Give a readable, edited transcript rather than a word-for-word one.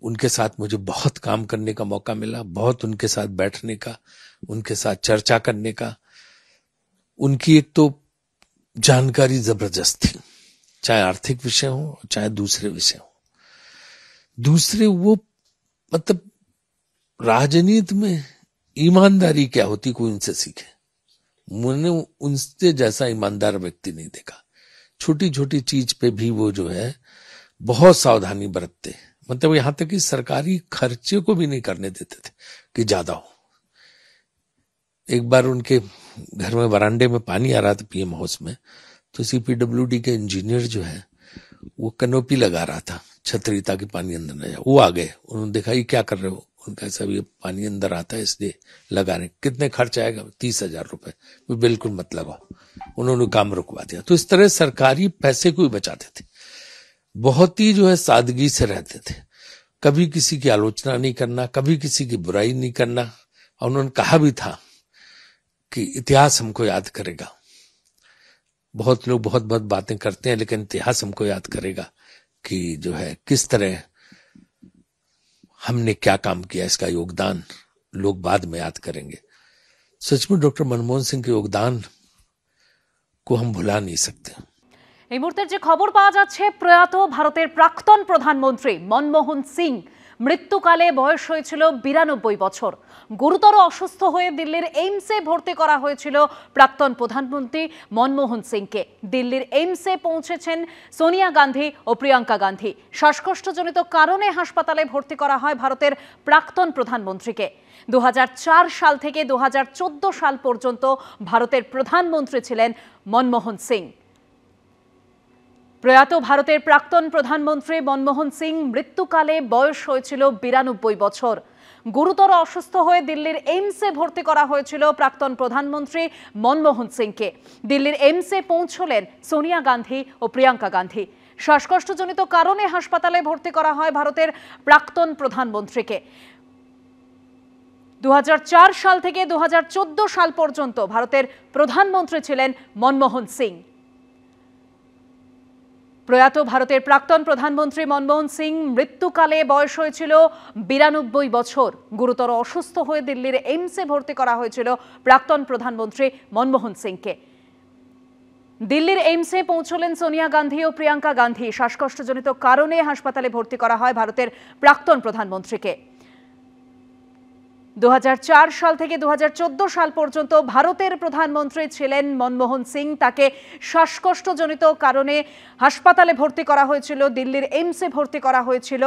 उनके साथ मुझे बहुत काम करने का मौका मिला, बहुत उनके साथ बैठने का, उनके साथ चर्चा करने का। उनकी एक तो जानकारी जबरदस्त थी, चाहे आर्थिक विषय हो चाहे दूसरे विषय हो। दूसरे वो मतलब राजनीति में ईमानदारी क्या होती कोई उनसे सीखे। मैंने उनसे जैसा ईमानदार व्यक्ति नहीं देखा। छोटी छोटी चीज पे भी वो जो है बहुत सावधानी बरतते, मतलब यहां तक कि सरकारी खर्चे को भी नहीं करने देते थे कि ज्यादा हो। एक बार उनके घर में वरांडे में पानी आ रहा था पीएम हाउस में, तो सीपीडब्ल्यूडी के इंजीनियर जो है वो कैनोपी लगा रहा था, छतरी, ताकि पानी अंदर न जाए। वो आ गए, उन्होंने देखा ये क्या कर रहे हो, उनका सब ये पानी अंदर आता है इसलिए लगा रहे। कितने खर्च आएगा? 30,000 रुपए। बिल्कुल मत लगाओ। उन्होंने काम रुकवा दिया। तो इस तरह सरकारी पैसे को ही बचाते थे, बहुत ही जो है सादगी से रहते थे, कभी किसी की आलोचना नहीं करना, कभी किसी की बुराई नहीं करना। और उन्होंने कहा भी था कि इतिहास हमको याद करेगा। बहुत लोग बहुत बहुत बातें करते हैं, लेकिन इतिहास हमको याद करेगा कि जो है किस तरह हमने क्या काम किया, इसका योगदान लोग बाद में याद करेंगे। सचमुच डॉक्टर मनमोहन सिंह के योगदान को हम भुला नहीं सकते। এই মুহূর্তের যে খবর পাওয়া যাচ্ছে, প্রয়াত ভারতের প্রাক্তন প্রধানমন্ত্রী মনমোহন সিং মৃত্যুকালে বয়স হয়েছিল 92 বছর। গুরুতর অসুস্থ হয়ে দিল্লির এইমসে ভর্তি করা হয়েছিল প্রাক্তন প্রধানমন্ত্রী মনমোহন সিংকে। দিল্লির এইমসে পৌঁছেছেন সোনিয়া গান্ধী ও প্রিয়াঙ্কা গান্ধী। শ্বাসকষ্টজনিত কারণে হাসপাতালে ভর্তি করা হয় ভারতের প্রাক্তন প্রধানমন্ত্রীকে। 2004 সাল থেকে 2014 সাল পর্যন্ত ভারতের প্রধানমন্ত্রী ছিলেন মনমোহন সিং। প্রয়াত ভারতের প্রাক্তন প্রধানমন্ত্রী মনমোহন সিং মৃত্যুকালে বয়স হয়েছিল 92 বছর। গুরুতর অসুস্থ হয়ে দিল্লির এইমসে ভর্তি করা হয়েছিল প্রাক্তন প্রধানমন্ত্রী মনমোহন সিংকে। দিল্লির এইমসে পৌঁছলেন সোনিয়া গান্ধী ও প্রিয়াঙ্কা গান্ধী। শ্বাসকষ্টজনিত কারণে হাসপাতালে ভর্তি করা হয় ভারতের প্রাক্তন প্রধানমন্ত্রীকে। 2004 সাল থেকে 2014 সাল পর্যন্ত ভারতের প্রধানমন্ত্রী ছিলেন মনমোহন সিং। প্রয়াত ভারতের প্রাক্তন প্রধানমন্ত্রী মনমোহন সিং মৃত্যুকালে বয়স হয়েছিল 92 বছর। গুরুতর অসুস্থ হয়ে দিল্লির এইমসে ভর্তি করা হয়েছিল প্রাক্তন প্রধানমন্ত্রী মনমোহন সিংকে। দিল্লির এইমসে পৌঁছলেন সোনিয়া গান্ধী ও প্রিয়াঙ্কা গান্ধী। শ্বাসকষ্টজনিত কারণে হাসপাতালে ভর্তি করা হয় ভারতের প্রাক্তন প্রধানমন্ত্রীকে। 2004 সাল থেকে 2014 সাল পর্যন্ত ভারতের প্রধানমন্ত্রী ছিলেন মনমোহন সিং। তাকে শ্বাসকষ্টজনিত কারণে হাসপাতালে ভর্তি করা হয়েছিল, দিল্লির এইমসে ভর্তি করা হয়েছিল।